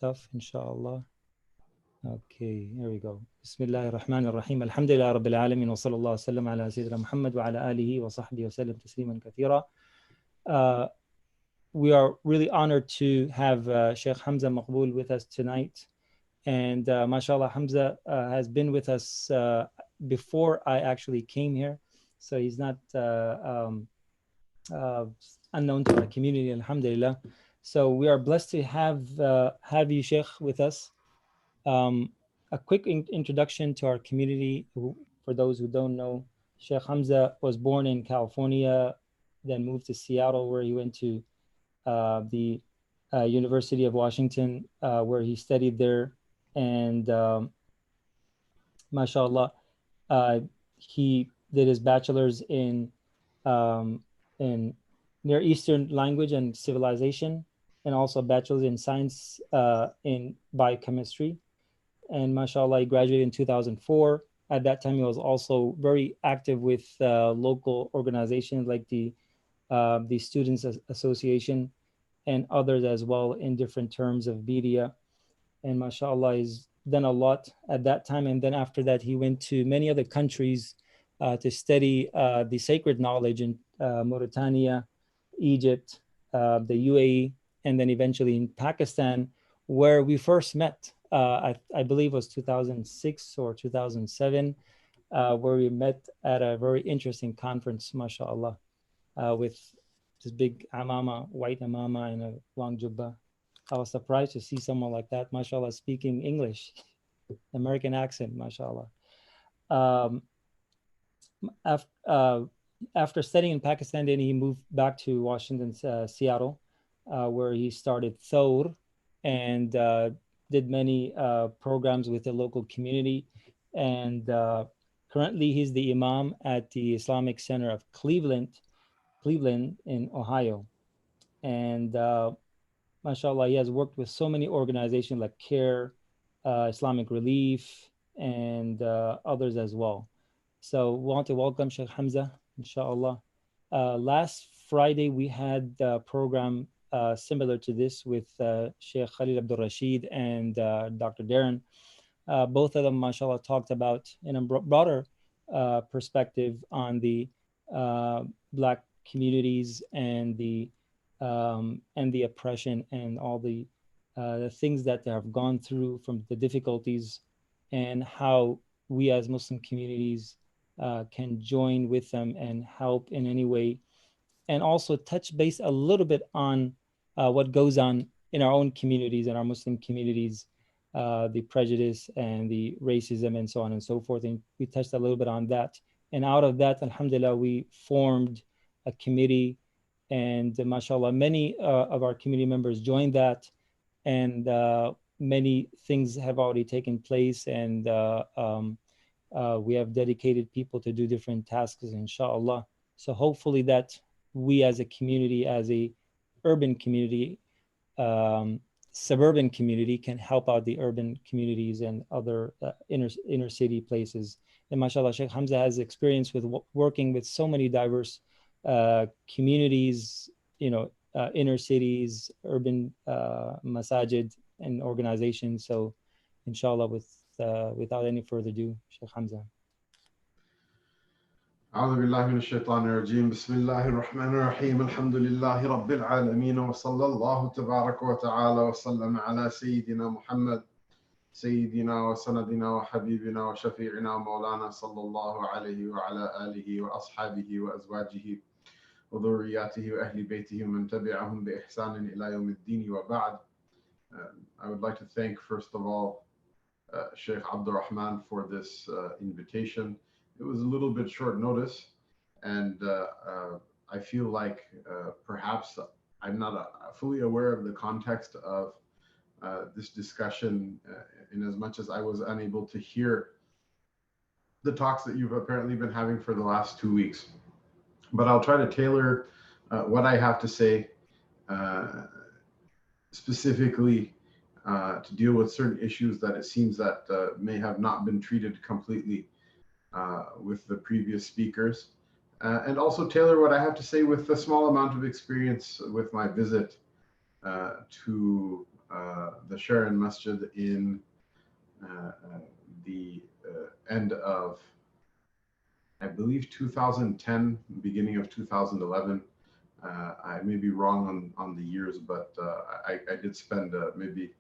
stuff, inshallah. Okay, here we go. Bismillahir Rahmanir Rahim. Alhamdulillah Rabbil Alamin wa sallallahu sallam ala Sayyidina Muhammad wa ala alihi wa sahbihi wa sallam tasliman kathira. We are really honored to have Sheikh Hamza Maqbul with us tonight. And mashallah, Hamza has been with us before I actually came here. So he's not unknown to our community, alhamdulillah. So we are blessed to have you, Sheikh, with us. A quick introduction to our community. For those who don't know, Sheikh Hamza was born in California, then moved to Seattle, where he went to the University of Washington, where he studied there. And mashallah, he did his bachelor's in Near Eastern language and civilization, and also a bachelor's in science in biochemistry. And mashallah, he graduated in 2004. At that time, he was also very active with local organizations like the Students Association and others as well in different terms of media. And mashallah, he's done a lot at that time. And then after that, he went to many other countries to study the sacred knowledge in Mauritania, Egypt, the UAE, and then eventually in Pakistan, where we first met. I believe it was 2006 or 2007, where we met at a very interesting conference, mashallah, with this big amama, white amama and a long jubba. I was surprised to see someone like that, mashallah, speaking English, American accent, mashallah. After studying in Pakistan, then he moved back to Washington, Seattle, where he started Thawr and did many programs with the local community. And currently he's the imam at the Islamic Center of Cleveland in Ohio. And mashallah, he has worked with so many organizations like CARE, Islamic Relief, and others as well. So we want to welcome Sheikh Hamza, inshallah. Last Friday, we had a program similar to this with Sheikh Khalil Abdul Rashid and Dr. Darren. Both of them, mashallah, talked about in a broader perspective on the Black communities and the oppression and all the things that they have gone through, from the difficulties, and how we as Muslim communities can join with them and help in any way, and also touch base a little bit on what goes on in our own communities and our Muslim communities, the prejudice and the racism and so on and so forth. And we touched a little bit on that. And out of that, alhamdulillah, we formed a committee, and mashallah, many of our community members joined that, and many things have already taken place, and we have dedicated people to do different tasks, inshallah. So hopefully that we as a community, as a urban community, suburban community, can help out the urban communities and other inner city places. And mashallah, Sheikh Hamza has experience with working with so many diverse communities, inner cities, urban masajid and organizations. So inshallah, without any further ado, Sheikh Hamza. أعوذ بالله من الشيطان الرجيم بسم الله الرحمن الرحيم الحمد لله رب العالمين وصلى الله تبارك وتعالى وسلم على سيدنا محمد سيدنا وسندنا وحبيبنا وشفيعنا مولانا صلى الله عليه وعلى آله وأصحابه وأزواجه وذرياته وأهل بيته ومن تبعهم بإحسان إلى يوم الدين وبعد. I would like to thank first of all Sheikh Abdul Rahman for this invitation. It was a little bit short notice, and I feel like perhaps I'm not fully aware of the context of this discussion, in as much as I was unable to hear the talks that you've apparently been having for the last 2 weeks. But I'll try to tailor what I have to say specifically to deal with certain issues that it seems that may have not been treated completely with the previous speakers, and also tailor what I have to say with the small amount of experience with my visit to the Sharon Masjid in the end of, I believe, 2010, beginning of 2011. I may be wrong on the years, but I did spend maybe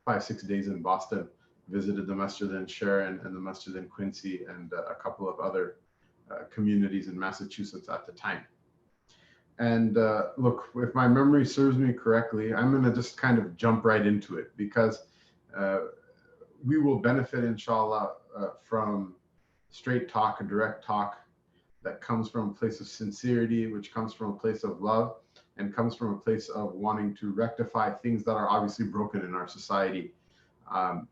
5-6 days in Boston, visited the masjid in Sharon and the masjid in Quincy and a couple of other communities in Massachusetts at the time. And look, if my memory serves me correctly, I'm going to just kind of jump right into it, because we will benefit, inshallah, from straight talk and direct talk that comes from a place of sincerity, which comes from a place of love, and comes from a place of wanting to rectify things that are obviously broken in our society.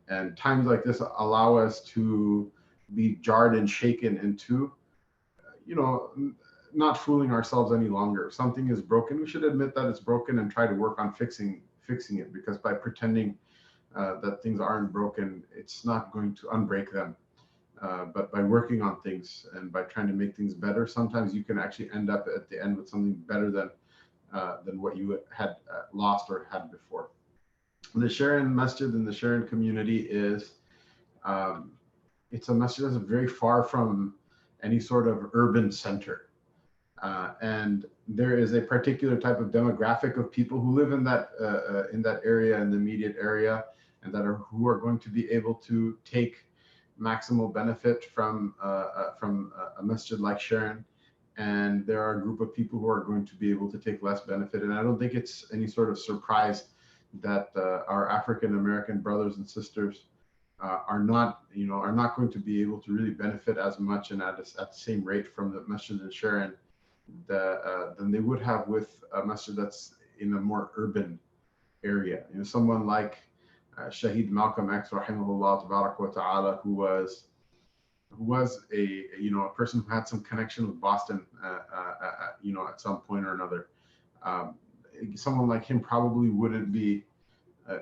And times like this allow us to be jarred and shaken into, not fooling ourselves any longer. If something is broken, we should admit that it's broken and try to work on fixing it, because by pretending that things aren't broken, it's not going to unbreak them. But by working on things and by trying to make things better, sometimes you can actually end up at the end with something better than what you had lost or had before. The Sharon Masjid in the Sharon community is, it's a masjid that's very far from any sort of urban center. And there is a particular type of demographic of people who live in that area, in the immediate area, and who are going to be able to take maximal benefit from a masjid like Sharon. And there are a group of people who are going to be able to take less benefit. And I don't think it's any sort of surprise that our African American brothers and sisters are not going to be able to really benefit as much and at the same rate from the masjid in Sharon than they would have with a masjid that's in a more urban area. Someone like Shaheed Malcolm X, rahimahullah tabarak wa ta'ala, who was a person who had some connection with Boston, at some point or another. Someone like him probably wouldn't be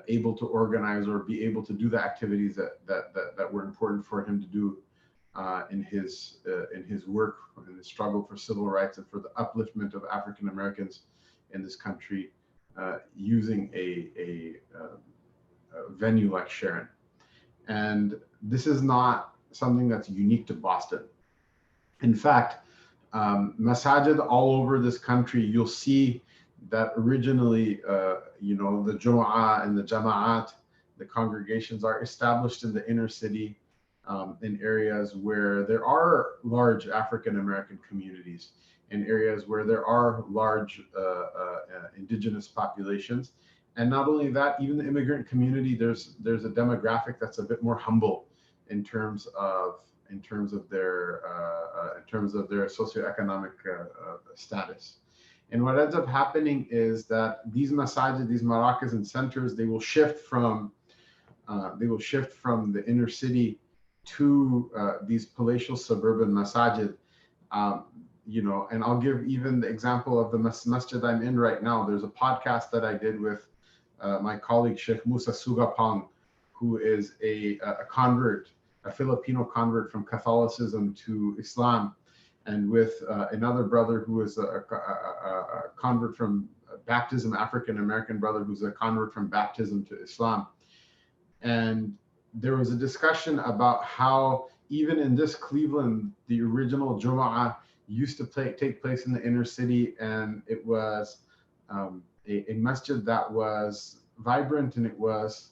able to organize or be able to do the activities that were important for him to do in his work, in his struggle for civil rights and for the upliftment of African Americans in this country, using a venue like Sharon. And this is not something that's unique to Boston. In fact, masajid all over this country, you'll see that originally, the Jumu'ah and the Jama'at, the congregations, are established in the inner city, in areas where there are large African American communities, in areas where there are large indigenous populations. And not only that, even the immigrant community, there's a demographic that's a bit more humble in terms of their socioeconomic status. And what ends up happening is that these masajid, these marakas and centers, they will shift from the inner city to these palatial suburban masajid. And I'll give even the example of the masjid I'm in right now. There's a podcast that I did with my colleague Sheikh Musa Sugapong, who is a convert, a Filipino convert from Catholicism to Islam, and with another brother who is a convert from baptism, African American brother who's a convert from baptism to Islam. And there was a discussion about how even in this Cleveland, the original Jumu'ah used to take place in the inner city, and it was a masjid that was vibrant, and it was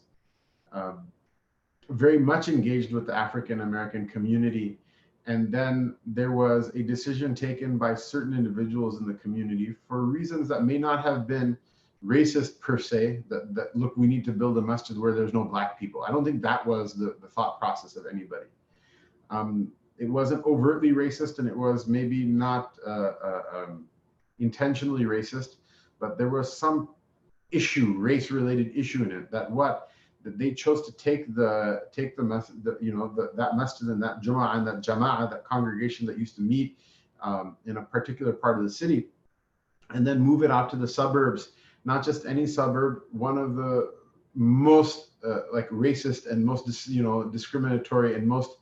very much engaged with the African American community. And then there was a decision taken by certain individuals in the community for reasons that may not have been racist per se, that look, we need to build a masjid where there's no black people. I don't think that was the thought process of anybody. It wasn't overtly racist, and it was maybe not intentionally racist, but there was some issue, race-related issue in it, that they chose to take that masjid and that Jumu'ah and that Jama'ah, that congregation that used to meet in a particular part of the city, and then move it out to the suburbs. Not just any suburb, one of the most racist and most discriminatory and most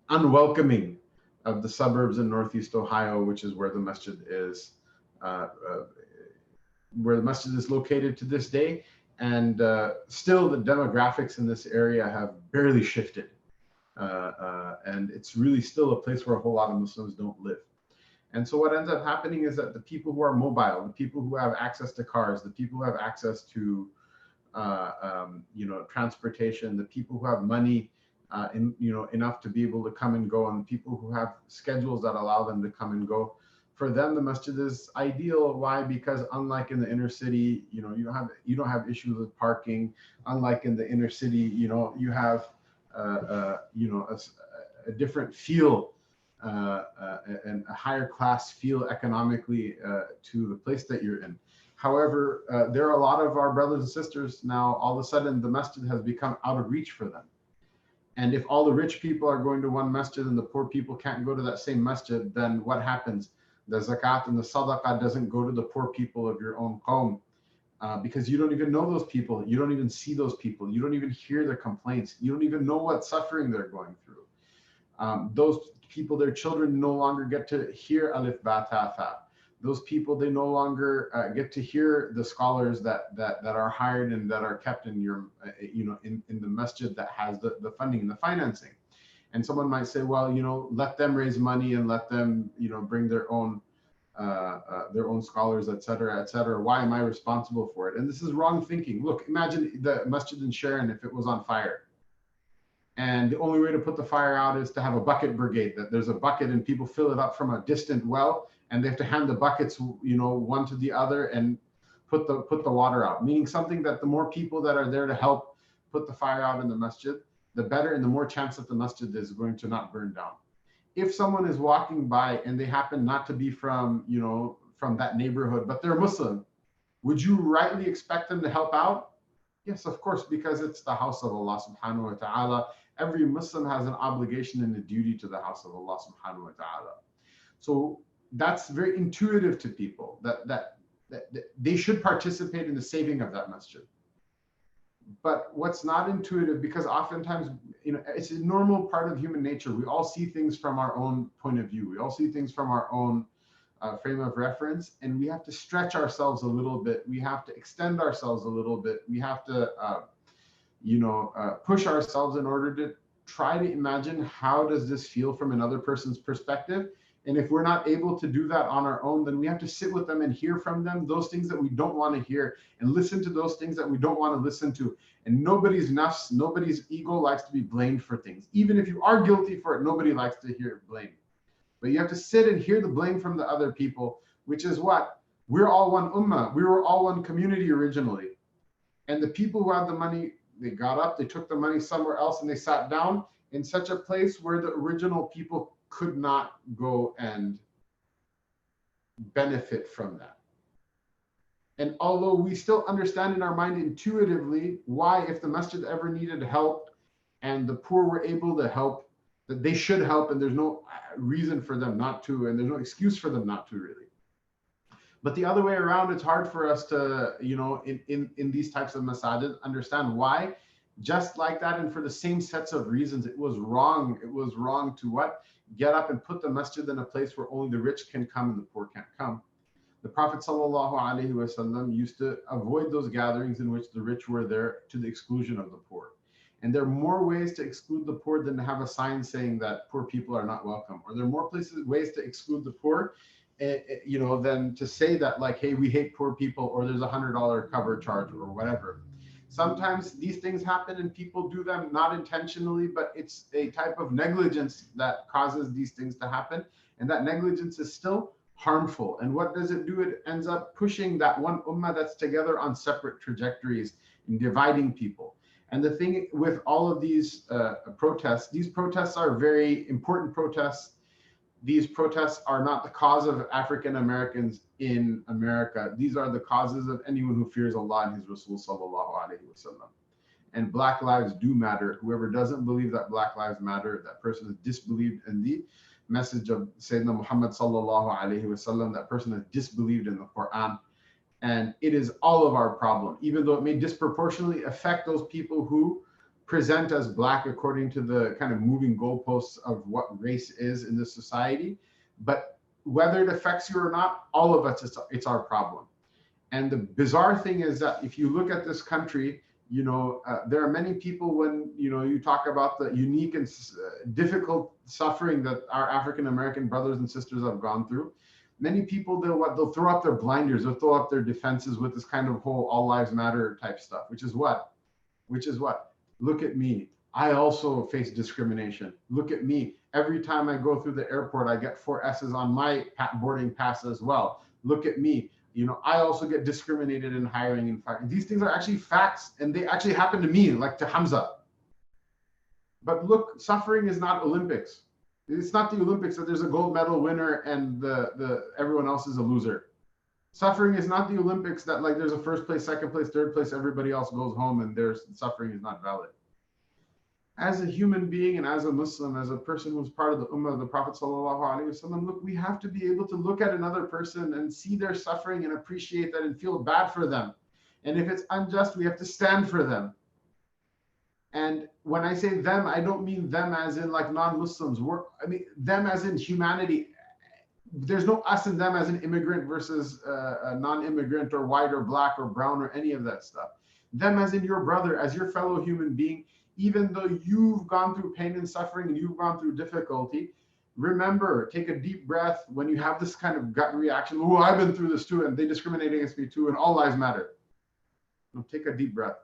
unwelcoming of the suburbs in Northeast Ohio, which is where the masjid is located to this day. And still the demographics in this area have barely shifted. And it's really still a place where a whole lot of Muslims don't live. And so what ends up happening is that the people who are mobile, the people who have access to cars, the people who have access to transportation, the people who have money enough to be able to come and go, and the people who have schedules that allow them to come and go, for them the masjid is ideal. Why? Because unlike in the inner city, you don't have issues with parking. Unlike in the inner city, you have a different feel and a higher class feel economically to the place that you're in. However, there are a lot of our brothers and sisters now, all of a sudden the masjid has become out of reach for them. And if all the rich people are going to one masjid and the poor people can't go to that same masjid, then what happens? The zakat and the sadaqah doesn't go to the poor people of your own qawm, because you don't even know those people. You don't even see those people. You don't even hear their complaints. You don't even know what suffering they're going through. Those people, their children no longer get to hear alif ba ta tha. Those people, they no longer get to hear the scholars that are hired and that are kept in your in the masjid that has the funding and the financing. And someone might say, well, let them raise money and let them bring their own scholars, etc., etc. Why am I responsible for it? And this is wrong thinking. Look, imagine the masjid in Sharon if it was on fire. And the only way to put the fire out is to have a bucket brigade, that there's a bucket and people fill it up from a distant well, and they have to hand the buckets, one to the other and put the water out. Meaning something that the more people that are there to help put the fire out in the masjid, the better and the more chance that the masjid is going to not burn down. If someone is walking by and they happen not to be from that neighborhood, but they're Muslim, would you rightly expect them to help out? Yes, of course, because it's the house of Allah subhanahu wa ta'ala. Every Muslim has an obligation and a duty to the house of Allah subhanahu wa ta'ala. So that's very intuitive to people that they should participate in the saving of that masjid. But what's not intuitive, because oftentimes, it's a normal part of human nature. We all see things from our own point of view. We all see things from our own frame of reference, and we have to stretch ourselves a little bit. We have to extend ourselves a little bit. We have to, push ourselves in order to try to imagine how does this feel from another person's perspective. And if we're not able to do that on our own, then we have to sit with them and hear from them those things that we don't want to hear, and listen to those things that we don't want to listen to. And nobody's nafs, nobody's ego likes to be blamed for things. Even if you are guilty for it, nobody likes to hear blame. But you have to sit and hear the blame from the other people, which is what? We're all one ummah. We were all one community originally. And the people who had the money, they got up, they took the money somewhere else, and they sat down in such a place where the original people could not go and benefit from that. And although we still understand in our mind intuitively why, if the masjid ever needed help and the poor were able to help, that they should help, and there's no reason for them not to, and there's no excuse for them not to, really. But the other way around, it's hard for us to, in these types of masajid, understand why. Just like that, and for the same sets of reasons, it was wrong. It was wrong to what? Get up and put the masjid in a place where only the rich can come and the poor can't come. The Prophet ﷺ used to avoid those gatherings in which the rich were there to the exclusion of the poor. And there are more ways to exclude the poor than to have a sign saying that poor people are not welcome. Or there are more ways to exclude the poor, than to say that, like, hey, we hate poor people, or there's $100 cover charge or whatever. Sometimes these things happen and people do them not intentionally, but it's a type of negligence that causes these things to happen. And that negligence is still harmful. And what does it do? It ends up pushing that one ummah that's together on separate trajectories and dividing people. And the thing with all of these protests are very important protests. These protests are not the cause of African Americans in America. These are the causes of anyone who fears Allah and His Rasul sallallahu alaihi wasallam. And Black lives do matter. Whoever doesn't believe that Black lives matter, that person has disbelieved in the message of Sayyidina Muhammad sallallahu alaihi wasallam. That person has disbelieved in the Quran. And it is all of our problem, even though it may disproportionately affect those people who present as Black according to the kind of moving goalposts of what race is in this society. But whether it affects you or not, all of us, it's our problem. And the bizarre thing is that if you look at this country, there are many people, when you talk about the unique and difficult suffering that our African American brothers and sisters have gone through, many people, they'll throw up their blinders, they'll throw up their defenses with this kind of whole all lives matter type stuff, which is what look at me, I also face discrimination. Look at me, every time I go through the airport I get 4 S's on my boarding pass as well. Look at me, I also get discriminated in hiring. In fact, these things are actually facts, and they actually happen to me, like to Hamza. But look, suffering is not Olympics. It's not the Olympics that there's a gold medal winner and the everyone else is a loser. Suffering is not the Olympics that like there's a first place, second place, third place, everybody else goes home and their suffering is not valid. As a human being and as a Muslim, as a person who's part of the Ummah of the Prophet ﷺ, look, we have to be able to look at another person and see their suffering and appreciate that and feel bad for them. And if it's unjust, we have to stand for them. And when I say them, I don't mean them as in like non-Muslims. I mean them as in humanity. There's no us and them as an immigrant versus a non-immigrant or white or black or brown or any of that stuff. Them as in your brother, as your fellow human being. Even though you've gone through pain and suffering and you've gone through difficulty, remember, take a deep breath when you have this kind of gut reaction. Oh, I've been through this too, and they discriminate against me too, and all lives matter. Now, take a deep breath.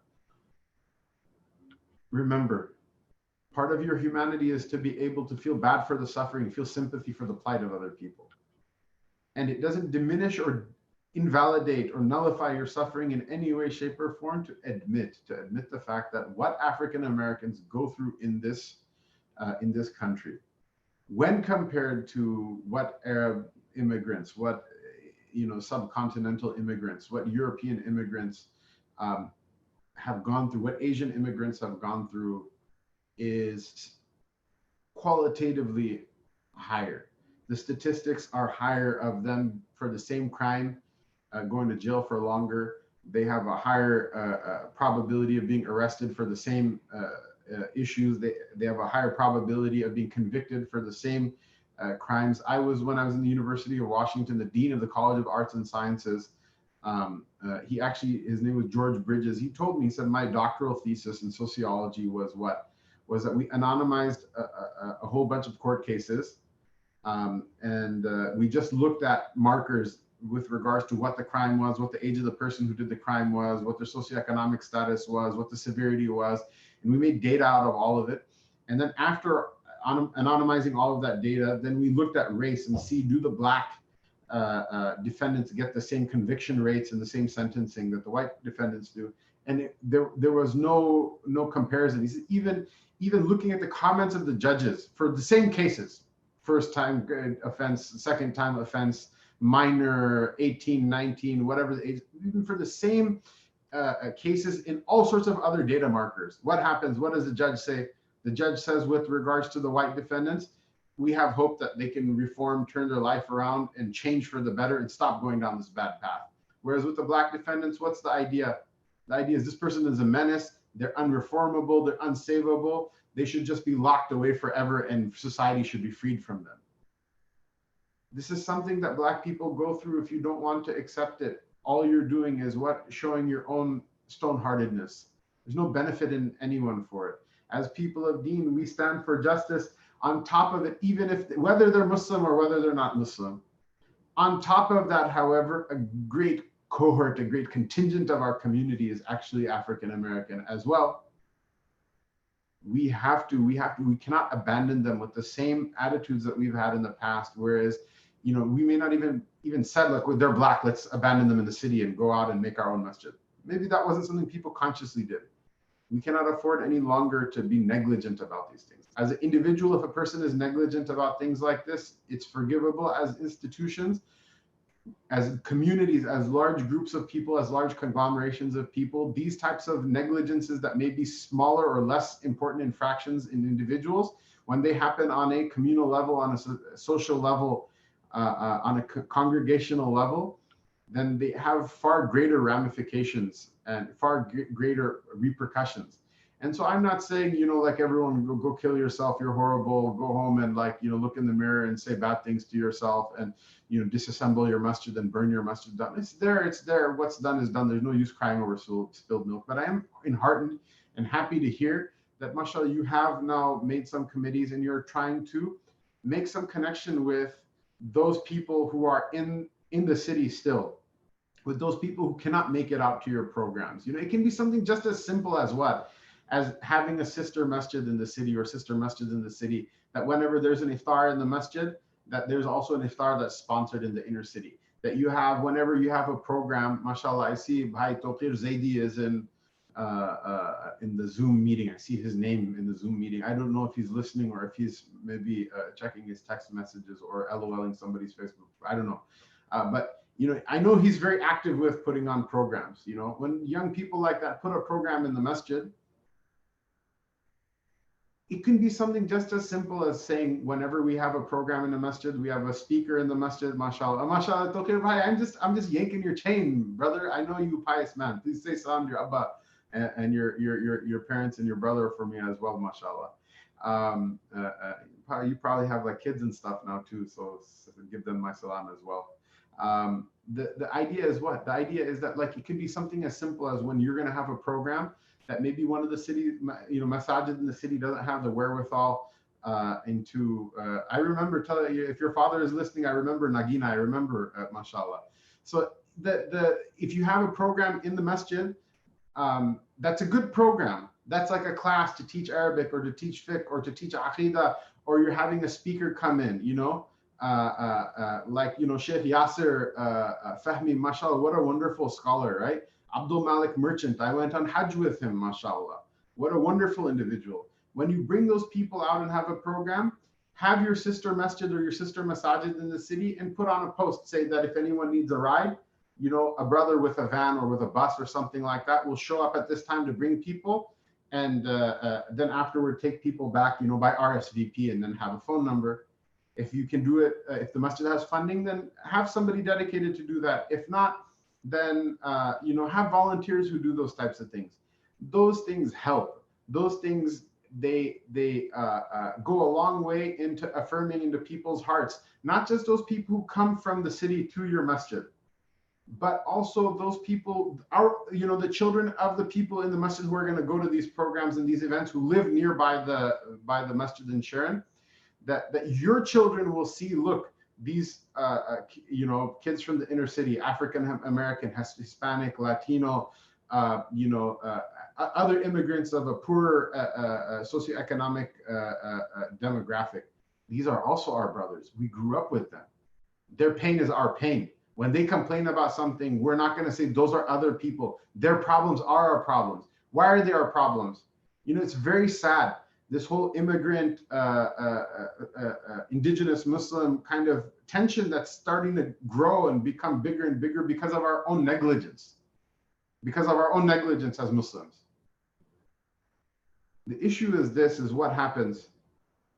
Remember, part of your humanity is to be able to feel bad for the suffering, feel sympathy for the plight of other people. And it doesn't diminish or invalidate or nullify your suffering in any way, shape, or form to admit the fact that what African Americans go through in this country, when compared to what Arab immigrants, what subcontinental immigrants, what European immigrants have gone through, what Asian immigrants have gone through, is qualitatively higher. The statistics are higher of them for the same crime going to jail for longer. They have a higher probability of being arrested for the same issues. They have a higher probability of being convicted for the same crimes. When I was in the University of Washington, the dean of the College of Arts and Sciences, his name was George Bridges. He told me, he said, my doctoral thesis in sociology was that we anonymized a whole bunch of court cases, and we just looked at markers with regards to what the crime was, what the age of the person who did the crime was, what their socioeconomic status was, what the severity was, and we made data out of all of it. And then after anonymizing all of that data, then we looked at race and see, do the black defendants get the same conviction rates and the same sentencing that the white defendants do? And there was no comparison. He said, even looking at the comments of the judges for the same cases, first time offense, second time offense, minor, 18, 19, whatever the age, even for the same cases in all sorts of other data markers. What happens? What does the judge say? The judge says, with regards to the white defendants, we have hope that they can reform, turn their life around, and change for the better and stop going down this bad path. Whereas with the black defendants, what's the idea? The idea is this person is a menace, they're unreformable, they're unsavable, they should just be locked away forever and society should be freed from them. This is something that black people go through. If you don't want to accept it, all you're doing is showing your own stone-heartedness. There's no benefit in anyone for it. As people of Deen, we stand for justice. On top of it, whether they're Muslim or whether they're not Muslim. On top of that, however, a great cohort, a great contingent of our community is actually African American as well. We cannot abandon them with the same attitudes that we've had in the past. Whereas, we may not even said, look, they're black, let's abandon them in the city and go out and make our own masjid. Maybe that wasn't something people consciously did. We cannot afford any longer to be negligent about these things. As an individual, if a person is negligent about things like this, it's forgivable. As institutions, as communities, as large groups of people, as large conglomerations of people, these types of negligences that may be smaller or less important infractions in individuals, when they happen on a communal level, on a social level, on a congregational level, then they have far greater ramifications and far greater repercussions. And so I'm not saying, like everyone go kill yourself, you're horrible, go home and like, look in the mirror and say bad things to yourself and, disassemble your masjid and burn your masjid down. It's there. What's done is done. There's no use crying over spilled milk. But I am enheartened and happy to hear that, mashallah, you have now made some committees and you're trying to make some connection with those people who are in the city still, with those people who cannot make it out to your programs. It can be something just as simple as what? As having a sister masjid in the city or sister masjid in the city, that whenever there's an iftar in the masjid, that there's also an iftar that's sponsored in the inner city. That you have, whenever you have a program, mashallah, I see Bhai Tawqir Zaidi is in the Zoom meeting. I see his name in the Zoom meeting. I don't know if he's listening or if he's maybe checking his text messages or LOLing somebody's Facebook. I don't know. But I know he's very active with putting on programs. When young people like that put a program in the masjid, it can be something just as simple as saying, whenever we have a program in the masjid, we have a speaker in the masjid, mashallah. Mashallah, Tawqir bhai, I'm just yanking your chain, brother. I know you pious man. Please say salam to your abba and your parents and your brother for me as well, mashallah. You probably have like kids and stuff now too, so give them my salam as well. The idea is what? The idea is that like it can be something as simple as when you're going to have a program that maybe one of the city, masajid in the city doesn't have the wherewithal I remember telling you, if your father is listening, I remember Nagina, I remember mashallah. So if you have a program in the masjid, that's a good program. That's like a class to teach Arabic or to teach fiqh or to teach aqidah, or you're having a speaker come in, like Sheikh Yasser Fahmi, mashallah, what a wonderful scholar, right? Abdul Malik Merchant, I went on Hajj with him, mashallah. What a wonderful individual. When you bring those people out and have a program, have your sister masjid or your sister masajid in the city and put on a post, say that if anyone needs a ride, a brother with a van or with a bus or something like that will show up at this time to bring people, and then afterward take people back, by RSVP, and then have a phone number. If you can do it, if the masjid has funding, then have somebody dedicated to do that. If not, then have volunteers who do those types of things. Those things help. Those things, they go a long way into affirming into people's hearts, not just those people who come from the city to your masjid, but also those people, the children of the people in the masjid who are going to go to these programs and these events, who live nearby the masjid in Sharon, that your children will see, look, these kids from the inner city, African American, Hispanic, Latino, other immigrants of a poorer socioeconomic demographic. These are also our brothers. We grew up with them. Their pain is our pain. When they complain about something, we're not going to say those are other people. Their problems are our problems. Why are they our problems? It's very sad. This whole immigrant, indigenous Muslim kind of tension that's starting to grow and become bigger and bigger because of our own negligence, as Muslims. The issue is what happens,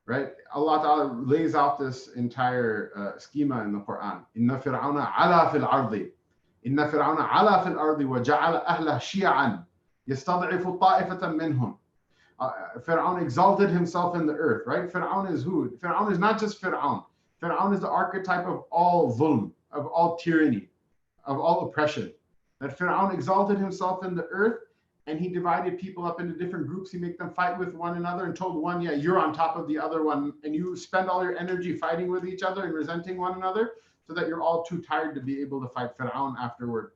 right? Allah Ta'ala lays out this entire schema in the Quran. Inna fir'auna ala fil ardi. Inna fir'auna ala fil ardi wa ja'ala ahla shi'an yastad'ifu ta'ifatan minhum. Fir'aun exalted himself in the earth, right? Fir'aun is who? Fir'aun is not just Fir'aun. Fir'aun is the archetype of all zulm, of all tyranny, of all oppression. That Fir'aun exalted himself in the earth, and he divided people up into different groups. He made them fight with one another and told one, yeah, you're on top of the other one, and you spend all your energy fighting with each other and resenting one another, so that you're all too tired to be able to fight Fir'aun afterward.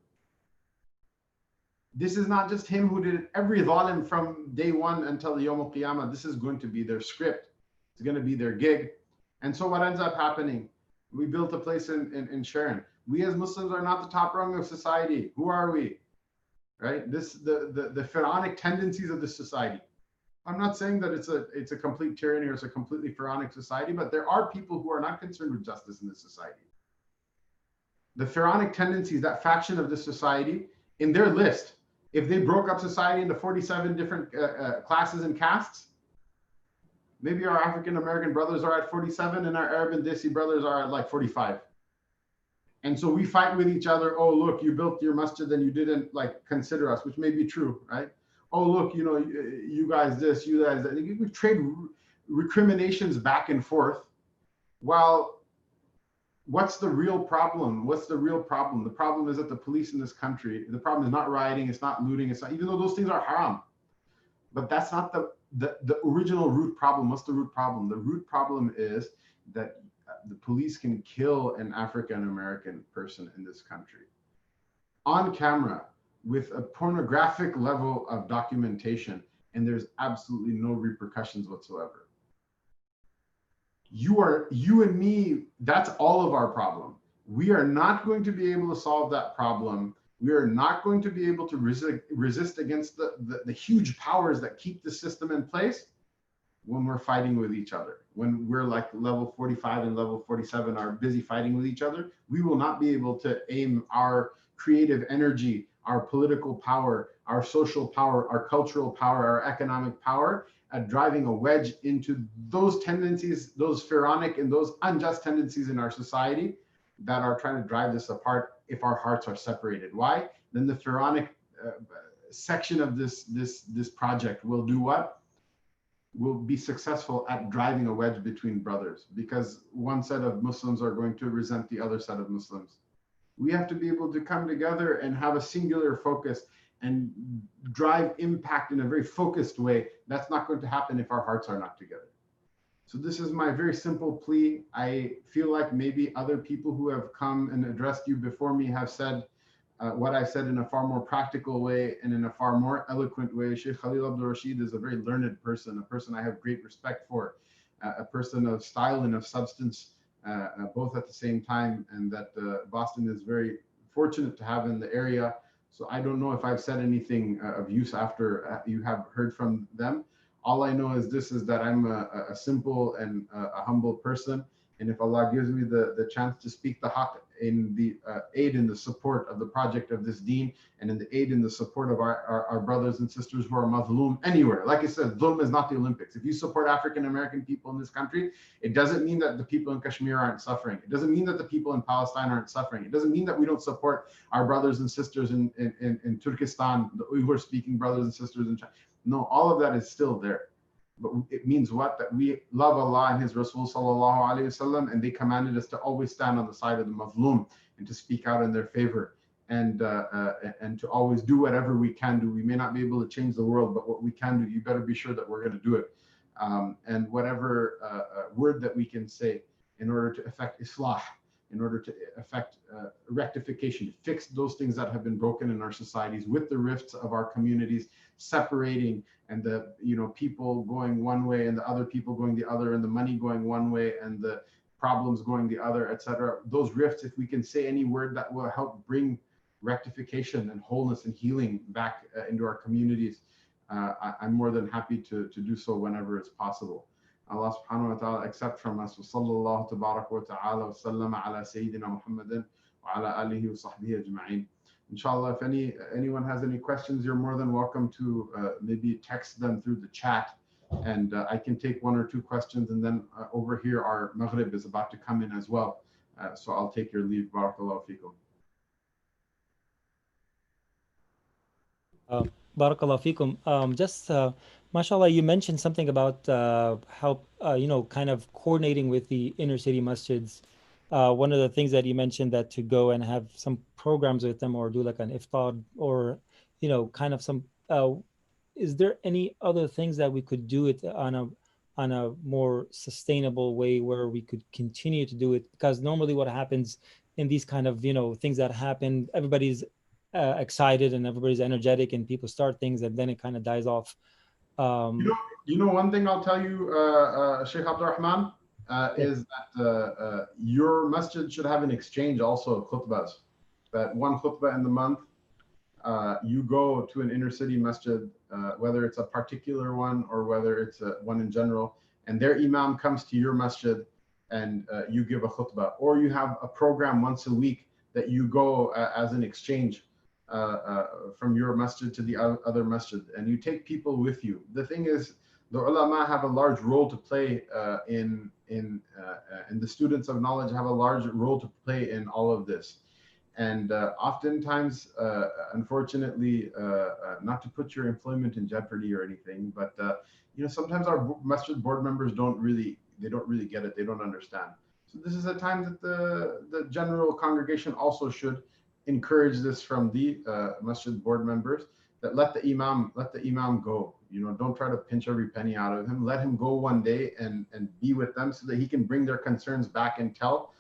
This is not just him who did it. Every zalim from day one until the Yawm al-Qiyamah, this is going to be their script. It's going to be their gig. And so what ends up happening? We built a place in Sharon. We as Muslims are not the top rung of society. Who are we? Right? The pharaonic tendencies of this society. I'm not saying that it's a complete tyranny or it's a completely pharaonic society, but there are people who are not concerned with justice in this society. The pharaonic tendencies, that faction of this society, in their list, if they broke up society into 47 different classes and castes, maybe our African American brothers are at 47 and our Arab and Desi brothers are at like 45. And so we fight with each other. Oh, look, you built your masjid and you didn't like consider us, which may be true, right? oh, look, you guys this, you guys that. We trade recriminations back and forth. While what's the real problem? What's the real problem? The problem is that the police in this country, the problem is not rioting, it's not looting, it's not, even though those things are haram. But that's not the original root problem. What's the root problem? The root problem is that the police can kill an African American person in this country on camera with a pornographic level of documentation, and there's absolutely no repercussions whatsoever. You and me, that's all of our problem. We are not going to be able to solve that problem. We are not going to be able to resist against the huge powers that keep the system in place when we're fighting with each other. When we're like level 45 and level 47 are busy fighting with each other, we will not be able to aim our creative energy, our political power, our social power, our cultural power, our economic power at driving a wedge into those tendencies, those pharaonic and those unjust tendencies in our society that are trying to drive this apart if our hearts are separated. Why? Then the pharaonic section of this project will do what? Will be successful at driving a wedge between brothers, because one set of Muslims are going to resent the other set of Muslims. We have to be able to come together and have a singular focus and drive impact in a very focused way. That's not going to happen if our hearts are not together. So this is my very simple plea. I feel like maybe other people who have come and addressed you before me have said what I said in a far more practical way and in a far more eloquent way. Sheikh Khalil Abdul Rashid is a very learned person, a person I have great respect for, a person of style and of substance, both at the same time, and that Boston is very fortunate to have in the area. So I don't know if I've said anything of use after you have heard from them. All I know is this, is that I'm a simple and a humble person. And if Allah gives me the chance to speak the haqq in the aid in the support of the project of this deen, and in the aid in the support of our brothers and sisters who are mazloom anywhere. Like I said, dhulm is not the Olympics. If you support African American people in this country, it doesn't mean that the people in Kashmir aren't suffering. It doesn't mean that the people in Palestine aren't suffering. It doesn't mean that we don't support our brothers and sisters in Turkestan, the Uyghur speaking brothers and sisters in China. No, all of that is still there. But it means what? That we love Allah and His Rasul sallallahu alaihi wasallam, and they commanded us to always stand on the side of the mazloom and to speak out in their favor, and to always do whatever we can do. We may not be able to change the world, but what we can do, you better be sure that we're going to do it. And whatever word that we can say in order to effect islah, in order to effect rectification, fix those things that have been broken in our societies, with the rifts of our communities separating, and the people going one way and the other people going the other, and the money going one way and the problems going the other, etc. Those rifts, if we can say any word that will help bring rectification and wholeness and healing back into our communities, I'm more than happy to do so whenever it's possible. Allah subhanahu wa ta'ala accept from us. Sallallahu tabarak wa ta'ala wa sallama ala Sayyidina Muhammadin wa ala alihi wa sahbihi ajma'in. Inshallah, if anyone has any questions, you're more than welcome to maybe text them through the chat, and I can take one or two questions, and then over here our Maghrib is about to come in as well, so I'll take your leave. Barakallahu feekum. Barakallahu feekum. Just mashallah, you mentioned something about how kind of coordinating with the inner city masjids. One of the things that you mentioned, that to go and have some programs with them, or do like an iftar, or kind of some is there any other things that we could do it on a more sustainable way, where we could continue to do it? Because normally what happens in these kind of things that happen, everybody's excited and everybody's energetic, and people start things, and then it kind of dies off. One thing I'll tell you, Sheikh Abdurrahman, is that your masjid should have an exchange also of khutbahs. That one khutbah in the month, you go to an inner city masjid, whether it's a particular one or whether it's one in general, and their imam comes to your masjid and you give a khutbah, or you have a program once a week that you go as an exchange from your masjid to the other masjid, and you take people with you. The thing is, the ulama have a large role to play and the students of knowledge have a large role to play in all of this. And oftentimes, unfortunately, not to put your employment in jeopardy or anything, but sometimes our masjid board members don't really get it. They don't understand. So this is a time that the general congregation also should encourage this from the masjid board members, that let the imam go. Don't try to pinch every penny out of him. Let him go one day and be with them so that he can bring their concerns back and tell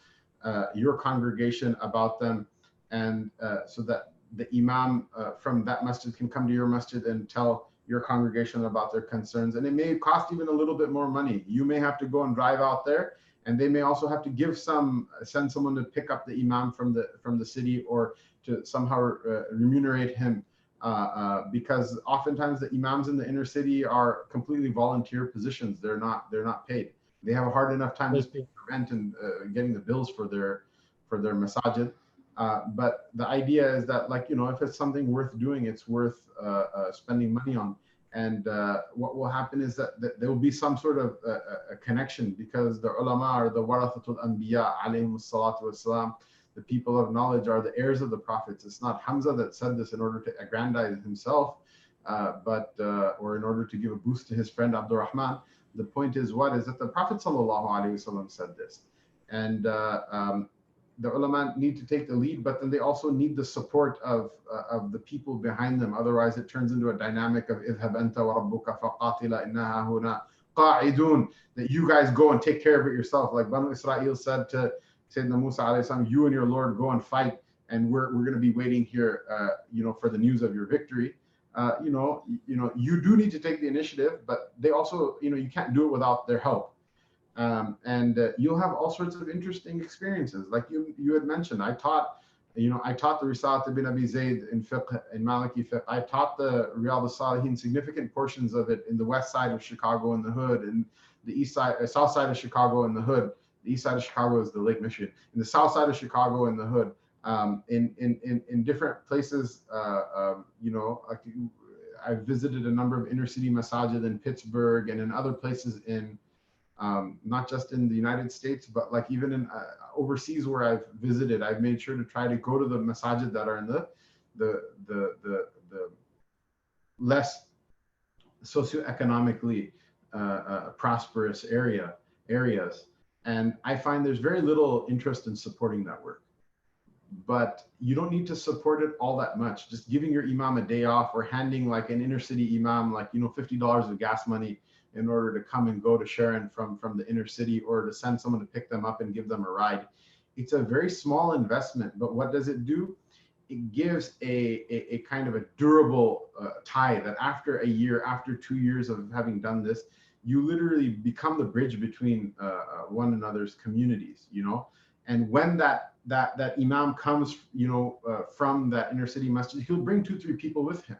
your congregation about them, and so that the imam from that masjid can come to your masjid and tell your congregation about their concerns. And it may cost even a little bit more money. You may have to go and drive out there, and they may also have to send someone to pick up the imam from the city, or to somehow remunerate him, because oftentimes the imams in the inner city are completely volunteer positions. They're not paid. They have a hard enough time just paying rent and getting the bills for their masajid. But the idea is that, if it's something worth doing, it's worth spending money on. And what will happen is that there will be some sort of a connection, because the ulama are the warathatul anbiya alayhim salatu wassalam. The people of knowledge are the heirs of the prophets. It's not Hamza that said this in order to aggrandize himself, or in order to give a boost to his friend Abdurrahman. The point is that the Prophet sallallahu alaihi wasallam said this, and the ulama need to take the lead, but then they also need the support of the people behind them. Otherwise, it turns into a dynamic of idhab anta wa rabbuka faqatila inna hahuna qa'idun, that you guys go and take care of it yourself. Like Banu Israel said to Sayyidina Musa alayhi salam, you and your Lord go and fight, and we're going to be waiting here, for the news of your victory. You do need to take the initiative, but they also, you can't do it without their help. And you'll have all sorts of interesting experiences. Like you had mentioned, I taught the Risalat ibn Abi Zayd in fiqh, in Maliki fiqh. I taught the Riyadh al-Salihin, significant portions of it, in the west side of Chicago in the hood, and the east side, south side of Chicago in the hood. The east side of Chicago is the Lake Michigan. In the south side of Chicago in the hood, in different places, I visited a number of inner city masajid in Pittsburgh and in other places in, not just in the United States, but like even in overseas where I've visited, I've made sure to try to go to the masajid that are in the less socioeconomically prosperous areas. And I find there's very little interest in supporting that work. But you don't need to support it all that much. Just giving your imam a day off, or handing like an inner city imam $50 of gas money in order to come and go to Sharon from the inner city, or to send someone to pick them up and give them a ride. It's a very small investment, but what does it do? It gives a kind of a durable tie, that after a year, after 2 years of having done this, you literally become the bridge between one another's communities, And when that imam comes, from that inner city masjid, he'll bring 2-3 people with him.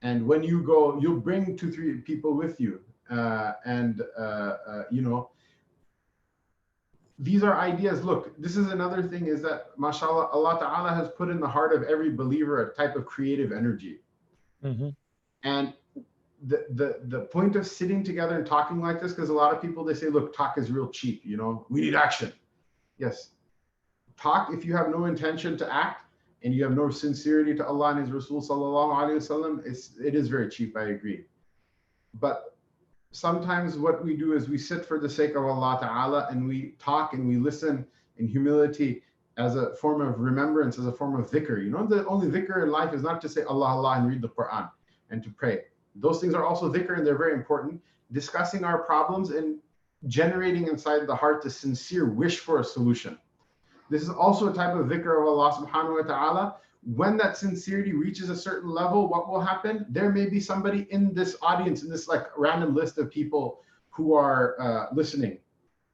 And when you go, you'll bring 2-3 people with you. These are ideas. Look, this is another thing, is that, mashallah, Allah Ta'ala has put in the heart of every believer a type of creative energy. Mm-hmm. And the point of sitting together and talking like this, because a lot of people, they say, look, talk is real cheap, we need action. Yes, talk if you have no intention to act, and you have no sincerity to Allah and His Rasul sallallahu alaihi wasallam, it is very cheap, I agree. But sometimes what we do is we sit for the sake of Allah Ta'ala, and we talk and we listen in humility, as a form of remembrance, as a form of dhikr. The only dhikr in life is not to say Allah, Allah, and read the Quran and to pray. Those things are also dhikr, and they're very important. Discussing our problems and generating inside the heart the sincere wish for a solution. This is also a type of dhikr of Allah subhanahu wa ta'ala. When that sincerity reaches a certain level, what will happen? There may be somebody in this audience, in this like random list of people who are listening,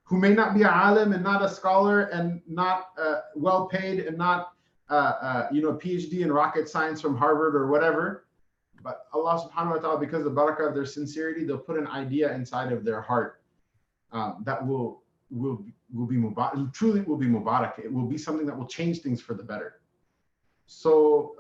who may not be a alim and not a scholar and not well paid and not PhD in rocket science from Harvard or whatever. But Allah subhanahu wa ta'ala, because of the barakah of their sincerity, they'll put an idea inside of their heart that will be mubarak. Truly will be mubarak. It will be something that will change things for the better. So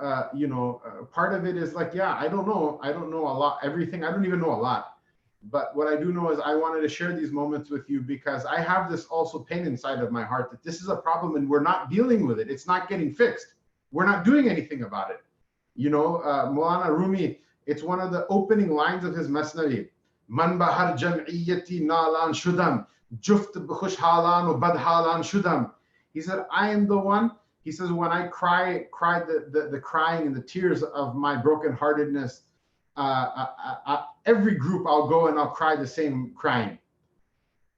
part of it is like, I don't know a lot, everything. I don't even know a lot. But what I do know is I wanted to share these moments with you, because I have this also pain inside of my heart that this is a problem and we're not dealing with it. It's not getting fixed. we're not doing anything about it. You know, Maulana Rumi, it's one of the opening lines of his Masnavi. Man bahar jam'iyyati nalan shudam, juft bkhush halan u bad halan shudam. He said, I am the one. He says, when I cry the crying and the tears of my brokenheartedness, every group I'll go and I'll cry the same crying.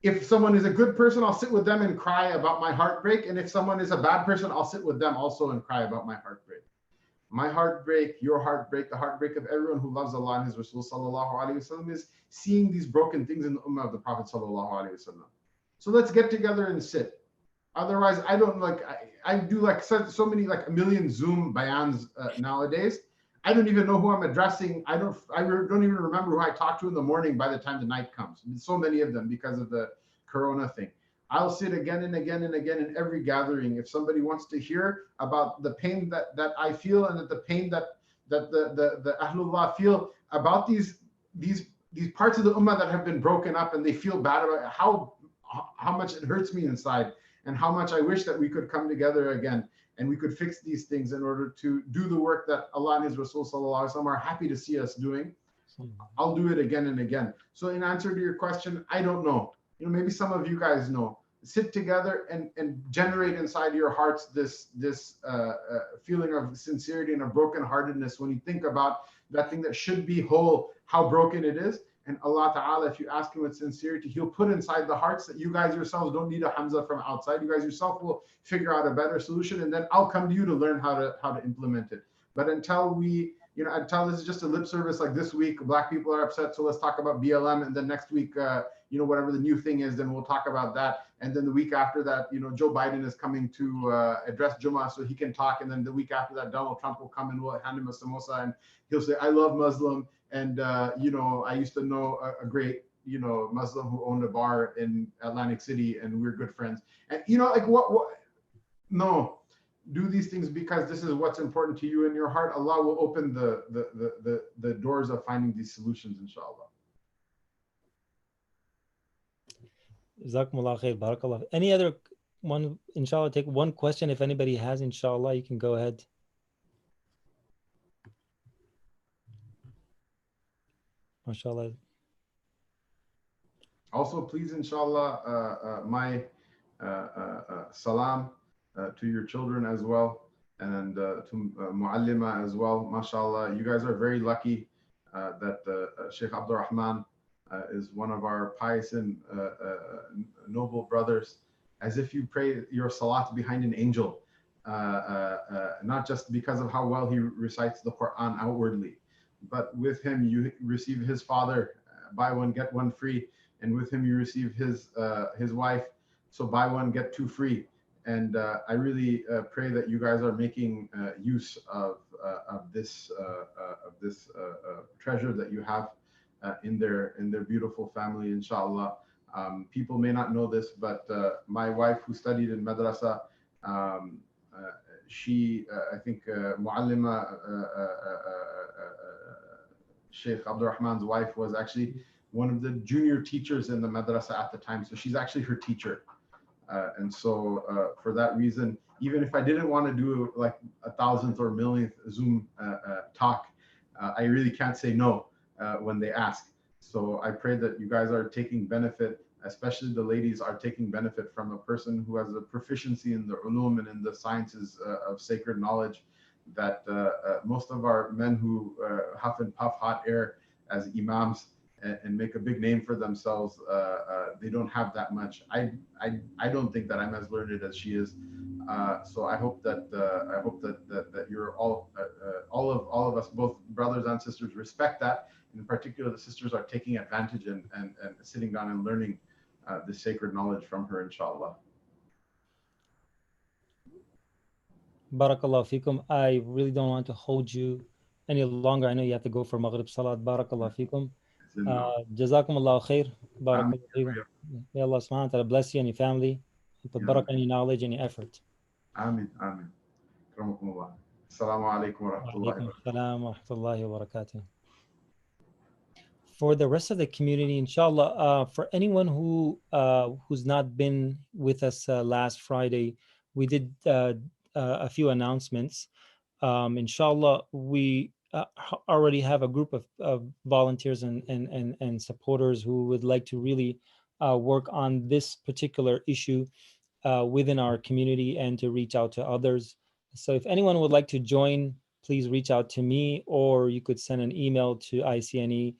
If someone is a good person, I'll sit with them and cry about my heartbreak. And if someone is a bad person, I'll sit with them also and cry about my heartbreak. My heartbreak, your heartbreak, the heartbreak of everyone who loves Allah and His Rasul sallallahu alaihi wasallam is seeing these broken things in the ummah of the Prophet sallallahu alaihi wasallam. So let's get together and sit. Otherwise, I don't like, I do like so many, like a million Zoom bayans nowadays. I don't even know who I'm addressing. I don't even remember who I talked to in the morning by the time the night comes. So many of them because of the Corona thing. I'll sit again and again and again in every gathering. If somebody wants to hear about the pain that I feel and that the pain that the Ahlullah feel about these parts of the Ummah that have been broken up and they feel bad about it, how much it hurts me inside and how much I wish that we could come together again and we could fix these things in order to do the work that Allah and His Rasul sallallahu alaihi wasallam are happy to see us doing. I'll do it again and again. So in answer to your question, I don't know. You know, maybe some of you guys know. Sit together and generate inside your hearts this feeling of sincerity and of brokenheartedness when you think about that thing that should be whole, how broken it is. And Allah Ta'ala, if you ask Him with sincerity, He'll put inside the hearts that you guys yourselves don't need a Hamza from outside. You guys yourself will figure out a better solution, and then I'll come to you to learn how to implement it. But until we, you know, until this is just a lip service, like this week, Black people are upset, so let's talk about BLM, and then next week, you know, whatever the new thing is, then we'll talk about that. And then the week after that, you know, Joe Biden is coming to address Jummah so he can talk. And then the week after that, Donald Trump will come and we'll hand him a samosa and he'll say, I love Muslim. And, you know, I used to know a great, you know, Muslim who owned a bar in Atlantic City and we're good friends. And, you know, like no, do these things because this is what's important to you in your heart. Allah will open the doors of finding these solutions, inshallah. Jazakumullah khair, barakallah. Any other one, inshallah, take one question if anybody has, inshallah, you can go ahead. MashaAllah. Also, please, inshallah, my salam to your children as well, and to Muallima as well. MashaAllah, you guys are very lucky that Sheikh Abdul Rahman is one of our pious and noble brothers, as if you pray your salat behind an angel, not just because of how well he recites the Quran outwardly, but with him you receive his father, buy one get one free, and with him you receive his wife, so buy one get two free. And I really pray that you guys are making use of this treasure that you have in their beautiful family, inshallah. People may not know this, but my wife who studied in madrasa, she, I think Muallima, Sheikh Abdul Rahman's wife was actually one of the junior teachers in the madrasa at the time. So she's actually her teacher. And so for that reason, even if I didn't want to do like 1,000th or millionth Zoom talk, I really can't say no when they ask. So I pray that you guys are taking benefit, especially the ladies are taking benefit from a person who has a proficiency in the ulum and in the sciences of sacred knowledge, that most of our men who huff and puff hot air as imams and make a big name for themselves, they don't have that much. I don't think that I'm as learned as she is. So I hope that that you're all of us, both brothers and sisters, respect that. In particular, the sisters are taking advantage and sitting down and learning the sacred knowledge from her, inshallah. Barakallah fikum. I really don't want to hold you any longer. I know you have to go for Maghrib Salat. Barakallah fikum. Jazakumullah khair. Barakallah fikum. May Allah subhanahu wa ta'ala bless you and your family. And put barakah in your knowledge and your effort. Ameen. Ameen. Assalamu alaikum wa rahmatullahi wa barakatuh. For the rest of the community, inshallah, for anyone who's not been with us last Friday, we did a few announcements. Inshallah, we already have a group of volunteers and supporters who would like to really work on this particular issue within our community and to reach out to others. So if anyone would like to join, please reach out to me, or you could send an email to ICNE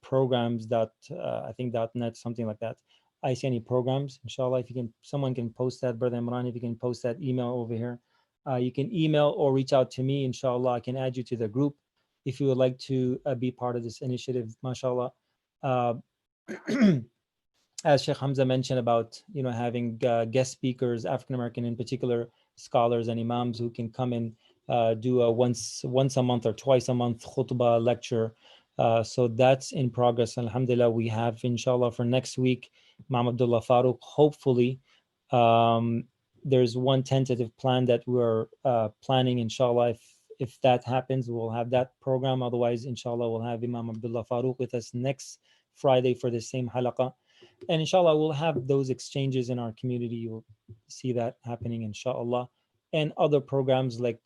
programs dot I think .net, something like that. ICNE programs, inshallah. If you can, someone can post that, Brother Imran, if you can post that email over here. You can email or reach out to me, inshallah. I can add you to the group if you would like to be part of this initiative, mashallah. Uh, as Sheikh Hamza mentioned about, having guest speakers, African American in particular, scholars and imams who can come and do a once a month or twice a month khutbah lecture. So that's in progress. Alhamdulillah, we have, inshallah, for next week, Imam Abdullah Farooq. Hopefully, there's one tentative plan that we're planning, inshallah. If that happens, we'll have that program. Otherwise, inshallah, we'll have Imam Abdullah Farooq with us next Friday for the same halaqa. And inshallah, we'll have those exchanges in our community. You'll see that happening, inshallah. And other programs like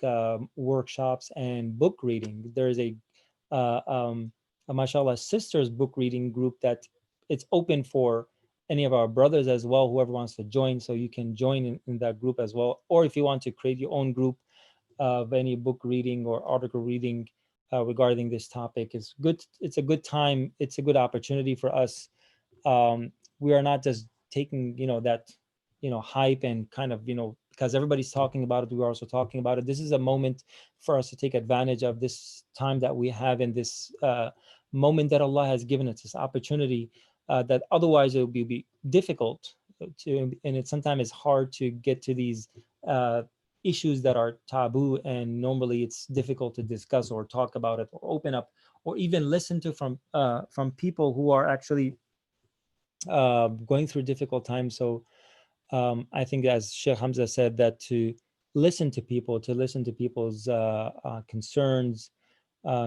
workshops and book reading. There's a mashallah sisters book reading group that it's open for any of our brothers as well, whoever wants to join. So you can join in that group as well. Or if you want to create your own group of any book reading or article reading regarding this topic, it's good. It's a good time. It's a good opportunity for us. We are not just taking, that, hype and kind of, because everybody's talking about it, we're also talking about it. This is a moment for us to take advantage of this time that we have in this moment that Allah has given us, this opportunity that otherwise it would be difficult to, and it sometimes is hard to get to these issues that are taboo, and normally it's difficult to discuss or talk about it or open up or even listen to from people who are actually going through difficult times. So I think, as Sheikh Hamza said, that to listen to people's concerns.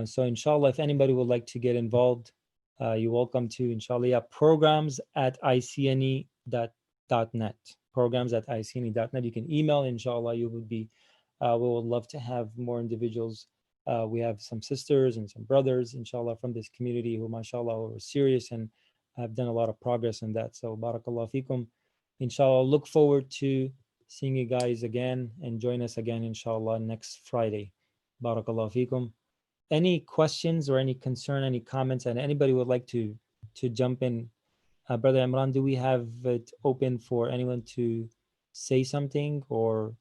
So inshallah, if anybody would like to get involved, you're welcome to, inshallah. Yeah, programs at icne.net. Programs at icne.net. You can email, inshallah. You would be, we would love to have more individuals. We have some sisters and some brothers, inshallah, from this community who, mashallah, are serious and have done a lot of progress in that. So barakallah fikum. Inshallah, look forward to seeing you guys again, and join us again, inshallah, next Friday. Barakallah fikum. Any questions or any concern, any comments, and anybody would like to jump in? Brother Imran, do we have it open for anyone to say something, or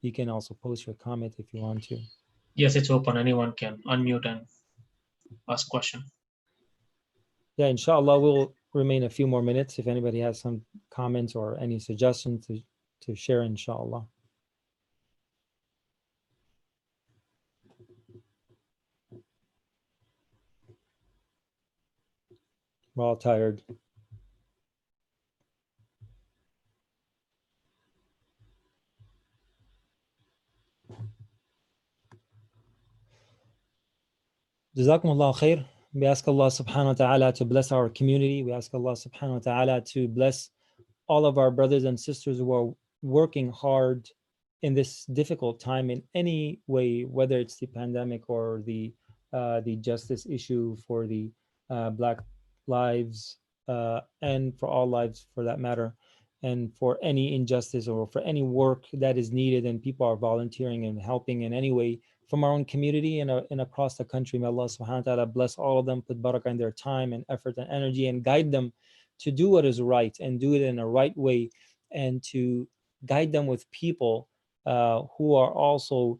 you can also post your comment if you want to? Yes, it's open. Anyone can unmute and ask question. Yeah, inshallah, we'll remain a few more minutes if anybody has some comments or any suggestions to share, inshallah. We're all tired. Jazakumullah khair. We ask Allah subhanahu wa ta'ala to bless our community. We ask Allah subhanahu wa ta'ala to bless all of our brothers and sisters who are working hard in this difficult time in any way, whether it's the pandemic or the justice issue for the Black lives and for all lives for that matter, and for any injustice or for any work that is needed and people are volunteering and helping in any way from our own community and across the country. May Allah subhanahu wa ta'ala bless all of them, put barakah in their time and effort and energy, and guide them to do what is right and do it in a right way, and to guide them with people who are also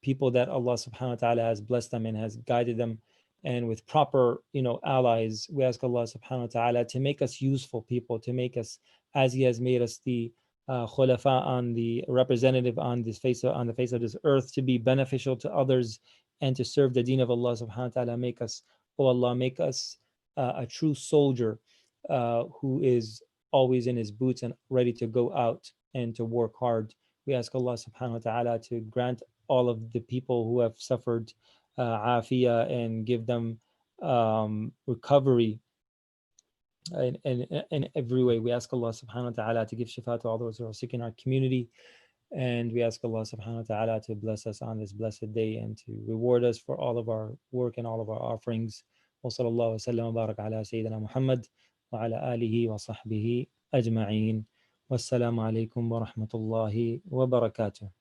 people that Allah subhanahu wa ta'ala has blessed them and has guided them, and with proper allies. We ask Allah subhanahu wa ta'ala to make us useful people, to make us, as He has made us the khulafa, on the representative on the face of this earth, to be beneficial to others and to serve the deen of Allah subhanahu wa ta'ala. Make us, oh Allah, make us a true soldier who is always in his boots and ready to go out and to work hard. We ask Allah subhanahu wa ta'ala to grant all of the people who have suffered afiyah and give them recovery in every way. We ask Allah subhanahu wa ta'ala to give shifa to all those who are sick in our community. And we ask Allah subhanahu wa ta'ala to bless us on this blessed day and to reward us for all of our work and all of our offerings. وصلى الله وسلم وبارك على سيدنا محمد وعلى آله وصحبه أجمعين. والسلام عليكم ورحمة الله وبركاته.